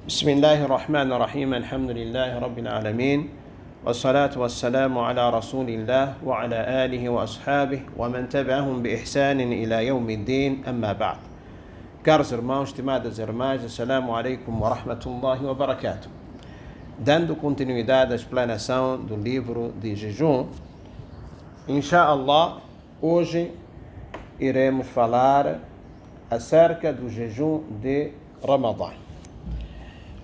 بسم الله الرحمن الرحيم الحمد لله رب العالمين والصلاة والسلام على رسول الله وعلى آله وأصحابه ومن تبعهم بإحسان إلى يوم الدين أما بعد. Caros irmãos, estimadas irmãs, assalamu alaikum wa rahmatullahi wa barakatuh. Dando continuidade à explanação do livro de jejum, inshallah, hoje iremos falar acerca do jejum de Ramadã.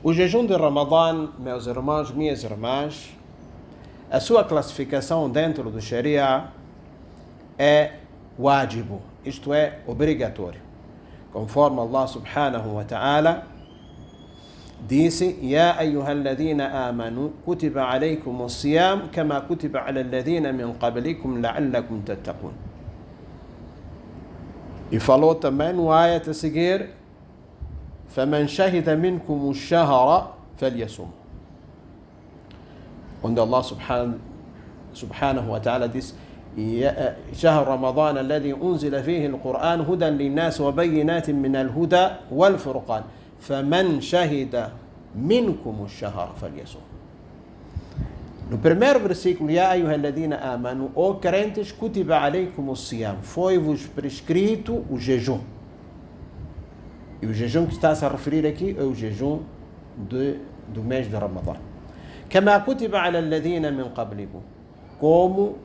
O jejum de Ramadã, meus irmãos, minhas irmãs, a sua classificação dentro do Sharia é wajibu, isto é, obrigatório. Conforme Allah subhanahu wa ta'ala disse: Ya ayyuhalladhina amanu kutiba alaykum as-siyam kama kutiba ala alladhina min qablikum la'allakum tattaqun. E falou também no ayat a seguir: فَمَنْ شَهِدَ مِنْكُمُ الشَّهَرَ فَلْيَصُمْهُ. Onde Allah subhanahu wa ta'ala diz: شهر رمضان الذي أنزل فيه القرآن هدى للناس وبينات من الهدى والفرقان فمن شهد منكم الشهر فليصوم. No primeiro versículo, يا أيها الذين آمنوا, ó crentes, كتب عليكم الصيام, foi-vos prescrito o jejum. E o jejum que está-se a referir aqui é o jejum do mês de Ramadã. كما كتب على الذين من قبلكم, como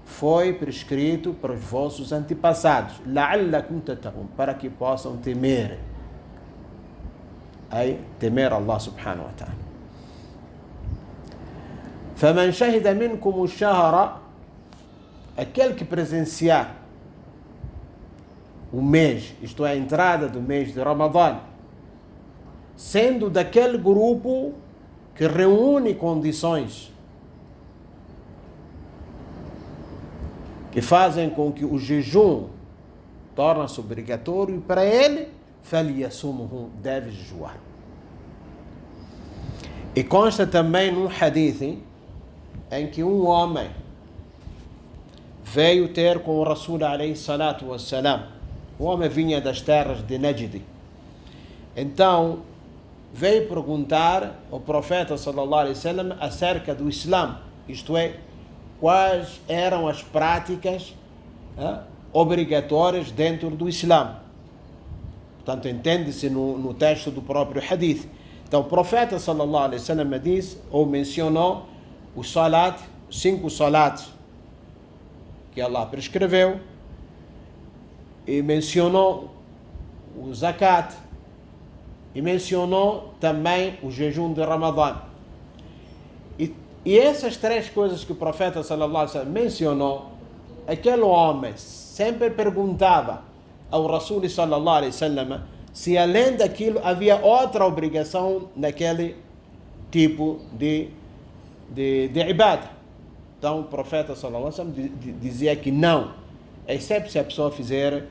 foi prescrito para os vossos antepassados, لعلكم تتقون, para que possam temer, temer Allah subhanahu wa ta'ala. فمن شهد منكم الشهر, aquele que presenciar o mês, isto é, a entrada do mês de Ramadã, sendo daquele grupo que reúne condições que fazem com que o jejum torne-se obrigatório para ele, فَلْيَصُمْهُ, deve jejuar. E consta também num hadith em que um homem veio ter com o Rasul alayhi salatu wassalam. O homem vinha das terras de Najd. Então veio perguntar ao profeta sallallahu alaihi wasallam acerca do Islã, isto é, quais eram as práticas obrigatórias dentro do Islã. Portanto, entende-se no texto do próprio hadith. Então o profeta sallallahu alaihi wasallam disse, ou mencionou, o salat, 5 salats que Allah prescreveu, e mencionou o zakat, e mencionou também o jejum de Ramadã. E essas 3 coisas que o profeta sallallahu alaihi wasallam mencionou, aquele homem sempre perguntava ao Rasul sallallahu alaihi wasallam se além daquilo havia outra obrigação naquele tipo de ibadah. Então o profeta sallallahu alaihi wasallam dizia que não, exceto se a pessoa fizer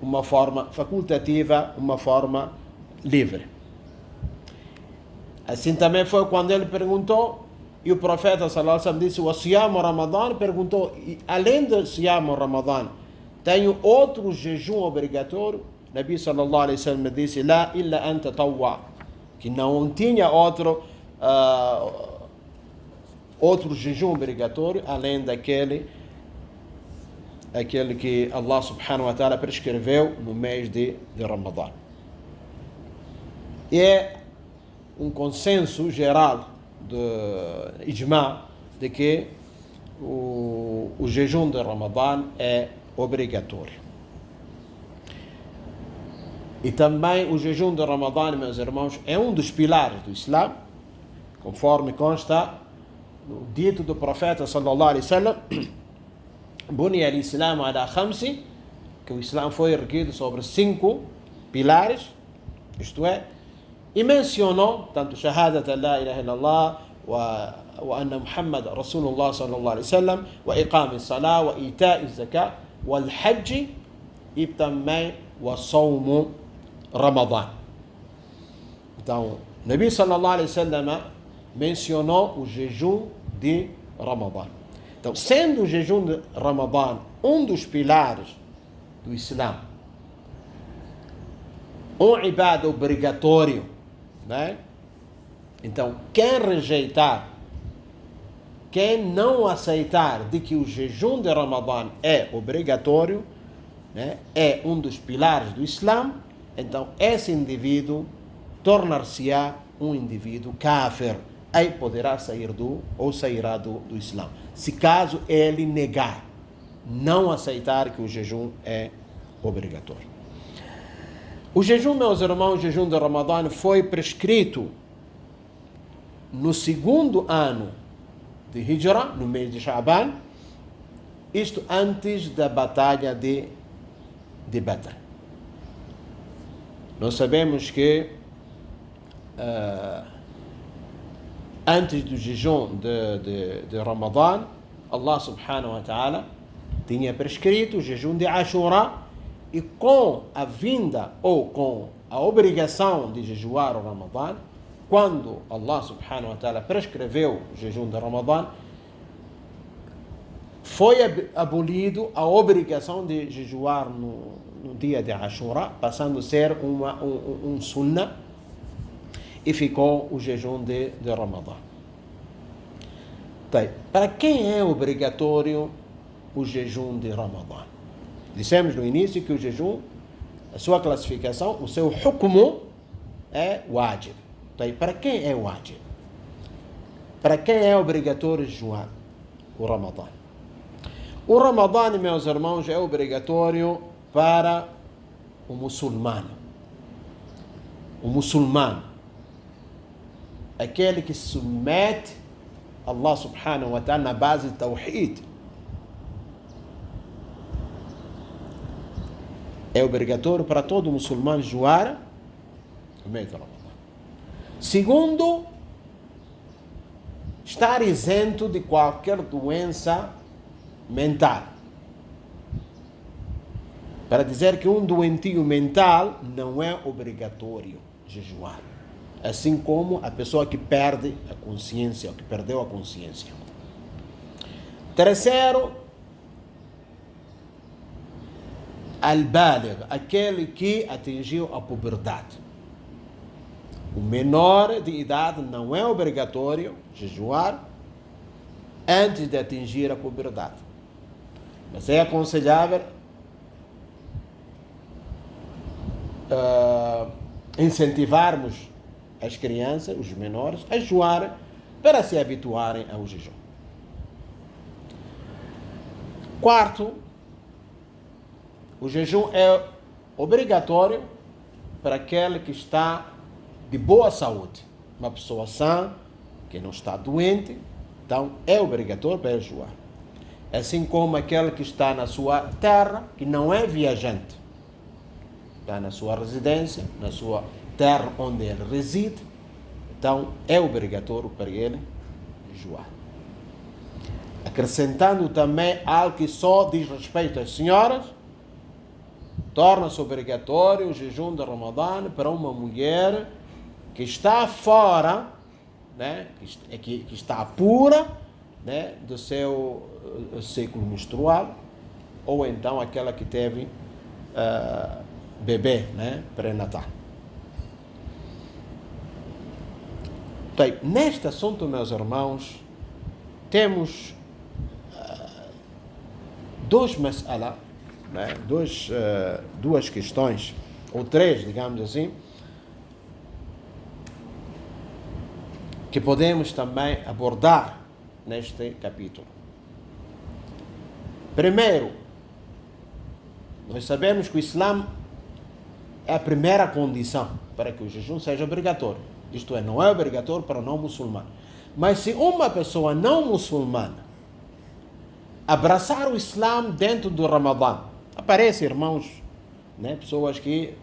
uma forma facultativa, uma forma livre. Assim também foi quando ele perguntou, e o profeta sallallahu alaihi wasallam disse: o siyam Ramadã, perguntou, além do siyam Ramadã, tenho outro jejum obrigatório? Nabi sallallahu alaihi wasallam disse: la illa an tatawwa, que não tinha outro jejum obrigatório além daquele que Allah subhanahu wa ta'ala prescreveu no mês de Ramadã. E é um consenso geral de ijma de que o jejum de Ramadã é obrigatório. E também o jejum de Ramadã, meus irmãos, é um dos pilares do Islã, conforme consta no dito do profeta sallallahu alaihi wasallam: Buni al-Islam ala khamsi, que o Islã foi erguido sobre 5 pilares, isto é, e mencionou tanto shahadat la ilaha illallah wa anna Muhammad Rasulullah sallallahu alaihi wasallam, wa iqam as-salah, wa ita' az-zakah, wal hajj, e também wa sawm Ramadã. Então, Nabi sallallahu alaihi wasallam mencionou o jejum de Ramadã. Então, sendo o jejum de Ramadã um dos pilares do Islã, um ibada obrigatório né? Então, quem rejeitar, quem não aceitar de que o jejum de Ramadã é obrigatório, né, é um dos pilares do Islã, então esse indivíduo tornar-se-á um indivíduo kafir, aí poderá sair sairá do Islã. Se caso ele negar, não aceitar que o jejum é obrigatório. O jejum, meus irmãos, o jejum de Ramadã foi prescrito no segundo ano de Hijra, no mês de Sha'ban, isto antes da batalha de Badr. Nós sabemos que antes do jejum de Ramadã, Allah subhanahu wa ta'ala tinha prescrito o jejum de Ashura, e com a vinda ou com a obrigação de jejuar o Ramadã, quando Allah subhanahu wa ta'ala prescreveu o jejum de Ramadã, foi abolido a obrigação de jejuar no dia de Ashura, passando a ser um sunnah, e ficou o jejum de Ramadã. Então, para quem é obrigatório o jejum de Ramadã? Dissemos no início que o jejum, a sua classificação, o seu hukmu é wajib. Então, para quem é wajib? Para quem é obrigatório jejuar o Ramadã? O Ramadã, meus irmãos, é obrigatório para o muçulmano. O muçulmano, aquele que se submete a Allah subhanahu wa ta'ala na base de Tawhid, é obrigatório para todo muçulmano jejuar no mês de Ramadã. Segundo, estar isento de qualquer doença mental. Para dizer que um doentio mental não é obrigatório jejuar. Assim como a pessoa que perde a consciência, ou que perdeu a consciência. Terceiro, al-baligh, aquele que atingiu a puberdade. O menor de idade não é obrigatório jejuar antes de atingir a puberdade. Mas é aconselhável incentivarmos as crianças, os menores, a jejuar para se habituarem ao jejum. Quarto, o jejum é obrigatório para aquele que está de boa saúde. Uma pessoa sã, que não está doente, então é obrigatório para jejuar. Assim como aquele que está na sua terra, que não é viajante. Está na sua residência, na sua terra onde ele reside, então é obrigatório para ele jejuar. Acrescentando também algo que só diz respeito às senhoras, torna-se obrigatório o jejum de Ramadã para uma mulher que está fora, né, que está pura, né, do seu ciclo menstrual, ou então aquela que teve bebê, né, pré-natal. Então, neste assunto, meus irmãos, temos dois mas'ala, né, duas questões, ou três, digamos assim, que podemos também abordar neste capítulo. Primeiro, nós sabemos que o Islã é a primeira condição para que o jejum seja obrigatório. Isto é, não é obrigatório para o não muçulmano. Mas se uma pessoa não muçulmana abraçar o Islã dentro do Ramadã, aparecem, irmãos, né, pessoas que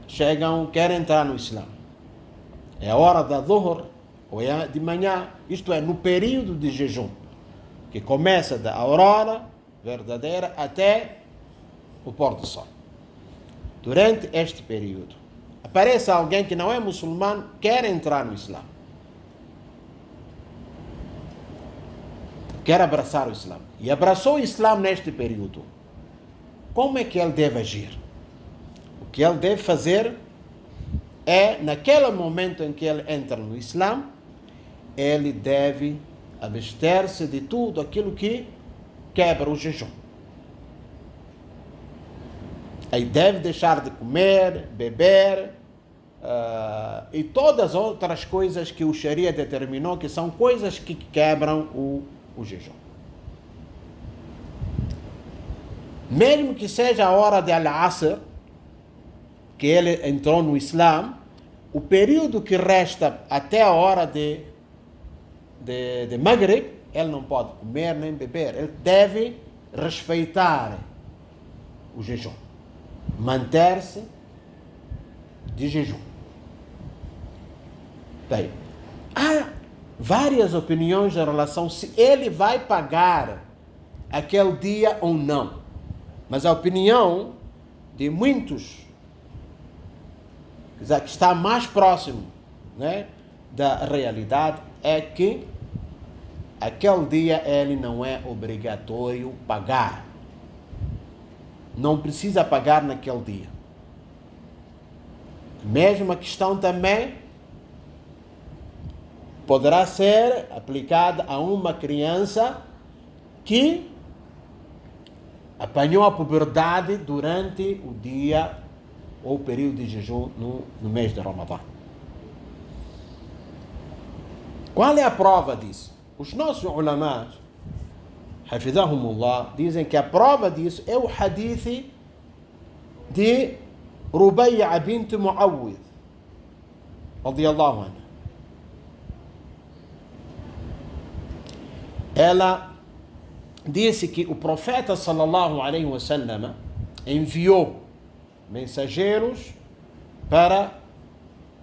chegam, querem entrar no Islã. É a hora da Dhuhr, ou é de manhã, isto é, no período de jejum, que começa da aurora verdadeira até o pôr do sol. Durante este período, aparece alguém que não é muçulmano, quer entrar no Islã, quer abraçar o Islã, e abraçou o Islã neste período. Como é que ele deve agir? O que ele deve fazer naquele momento em que ele entra no Islã, ele deve abster-se de tudo aquilo que quebra o jejum. Aí deve deixar de comer, beber, e todas as outras coisas que o Sharia determinou, que são coisas que quebram o jejum. Mesmo que seja a hora de Al-Asr, que ele entrou no Islã, o período que resta até a hora de Maghrib, ele não pode comer nem beber. Ele deve respeitar o jejum, manter-se de jejum. Bem, há várias opiniões em relação se ele vai pagar aquele dia ou não. Mas a opinião de muitos, que está mais próximo, né, da realidade, é que aquele dia ele não é obrigatório pagar. Não precisa pagar naquele dia. Mesma questão também poderá ser aplicada a uma criança que apanhou a puberdade durante o dia ou o período de jejum no mês de Ramadã. Qual é a prova disso? Os nossos ulamás, hafidhahumullah, dizem que a prova disso é o hadith de Rubay'a bint Mu'awwidh, radiyallahu anha. Ela disse que o profeta sallallahu alaihi wasallam enviou mensageiros para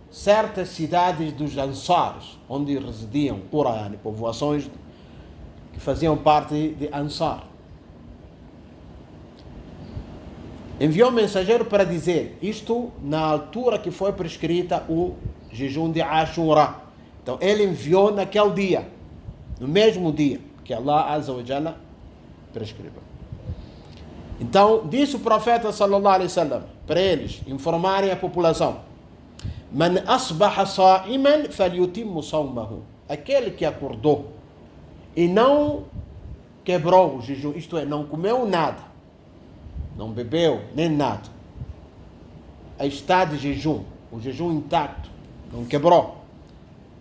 certas cidades dos Ansars, onde residiam Qur'an, povoações que faziam parte de Ansar. Enviou mensageiro para dizer isto na altura que foi prescrita o jejum de Ashura. Então ele enviou naquele dia, no mesmo dia que Allah Azza wa Jalla prescreveu. Então disse o profeta sallallahu alaihi wasallam para eles informarem a população: Man asbaha sa'iman falyutimmu sawmahu. Aquele que acordou e não quebrou o jejum, isto é, não comeu nada, não bebeu nem nada, aí está de jejum, o jejum intacto, não quebrou,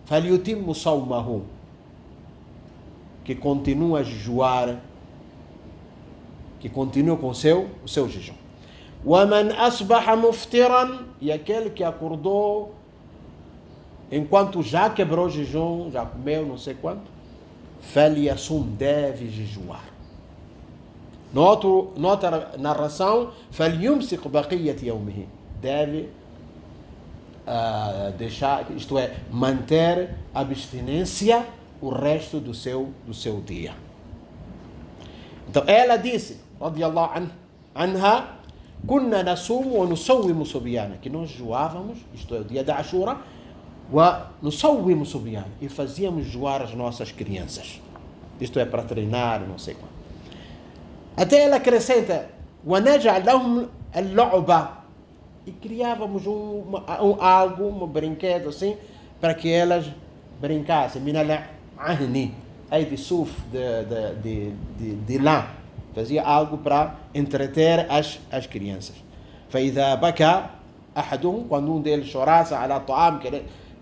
falyutimmu sawmahu, que continua a jejuar, que continua com o seu jejum. وَمَنْ أَصْبَحَ مُفْتِرًا, e aquele que acordou enquanto já quebrou o jejum, já comeu não sei quanto, فَلْيَصُمْ, deve jejuar. Noutra narração, فَلْيُمْسِقْ بَقِيَّةَ يَوْمِهِ, deve deixar, isto é, manter abstinência o resto do seu dia. Então ela disse, radiyallahu anha, كنا نصوم ونصوم صبيانا, que nós jejuávamos, isto é, o dia da Ashura, ونصوم صبيانا, e fazíamos jejuar as nossas crianças, isto é, para treinar, não sei quando. Até ela acrescenta, ونجعل لهم اللعبة, e criávamos um brinquedo assim, para que elas brincassem, من العهن, aí de suf, de lã, fazia algo para entreter as crianças. فإذا بكى أحدهم, quando um deles chorasse, على طعام,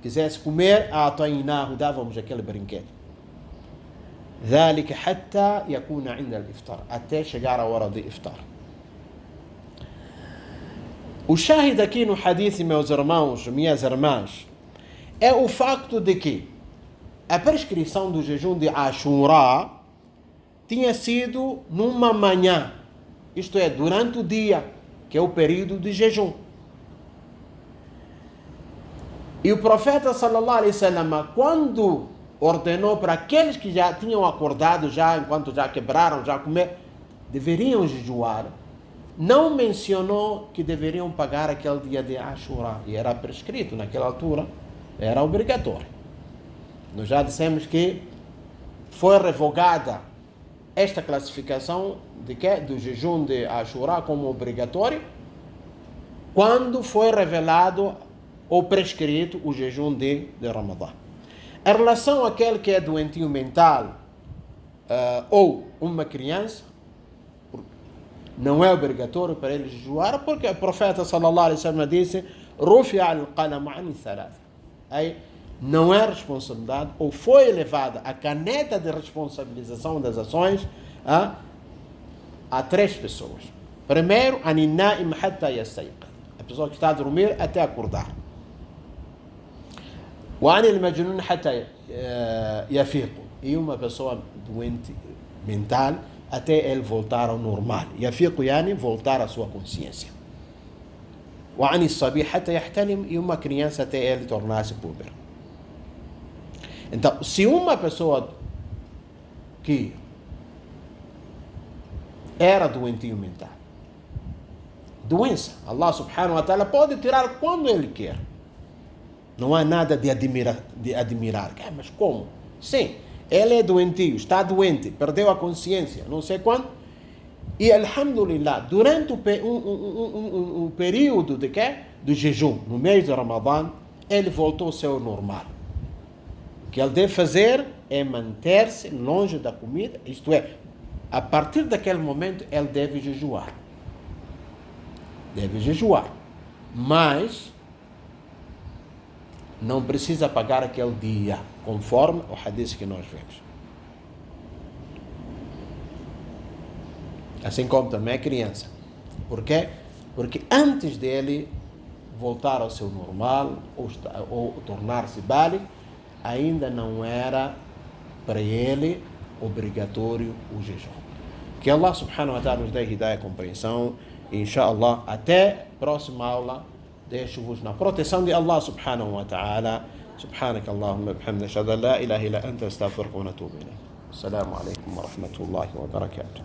quisesse comer, أعطيناه, dávamos aquele brinquedo. ذلك حتى يكون عند الإفطار, até chegar a hora de iftar. O shahid aqui no hadith, meus irmãos, minhas irmãs, é o facto de que a prescrição do jejum de Ashura tinha sido numa manhã, isto é, durante o dia, que é o período de jejum. E o profeta sallallahu alaihi wasallam, quando ordenou para aqueles que já tinham acordado, já enquanto já quebraram, já comer, deveriam jejuar, não mencionou que deveriam pagar aquele dia de Ashura, e era prescrito naquela altura, era obrigatório. Nós já dissemos que foi revogada esta classificação do jejum de Ashura como obrigatório quando foi revelado ou prescrito o jejum de Ramadã. Em relação àquele que é doentio mental ou uma criança, não é obrigatório para ele jejuar, porque o profeta sallallahu alaihi wasallam disse: "Rufi'a al-qalam 'an thalath". Aí não é responsabilidade, ou foi elevada a caneta de responsabilização das ações a 3 pessoas. Primeiro, an-na'im hatta yastayqidh, a pessoa que está a dormir até acordar. Wa an-majnun hatta yafiq, e uma pessoa doente mental até ele voltar ao normal. Yafiq yani voltar à sua consciência. Wa an-sabi hatta yahtalim, e uma criança até ele tornar-se puber. Então, se uma pessoa que era doentio mental, doença, Allah subhanahu wa ta'ala pode tirar quando ele quer. Não há nada de admirar. Mas como? Sim, ele é doentio, está doente, perdeu a consciência, não sei quando. E, alhamdulillah, durante um período do jejum, no mês de Ramadã, ele voltou ao seu normal. O que ele deve fazer é manter-se longe da comida, isto é, a partir daquele momento ele deve jejuar. Deve jejuar. Mas não precisa pagar aquele dia, conforme o hadith que nós vemos. Assim como também a criança. Por quê? Porque antes dele voltar ao seu normal ou tornar-se báligo, ainda não era para ele obrigatório o jejum. Que Allah subhanahu wa ta'ala nos dê hidayah e compreensão. E inshallah, até a próxima aula, deixo-vos na proteção de Allah subhanahu wa ta'ala. سبحانك اللهم وبحمدك اشهد ان لا اله الا انت استغفرك ونتوب اليك. السلام عليكم ورحمه الله وبركاته.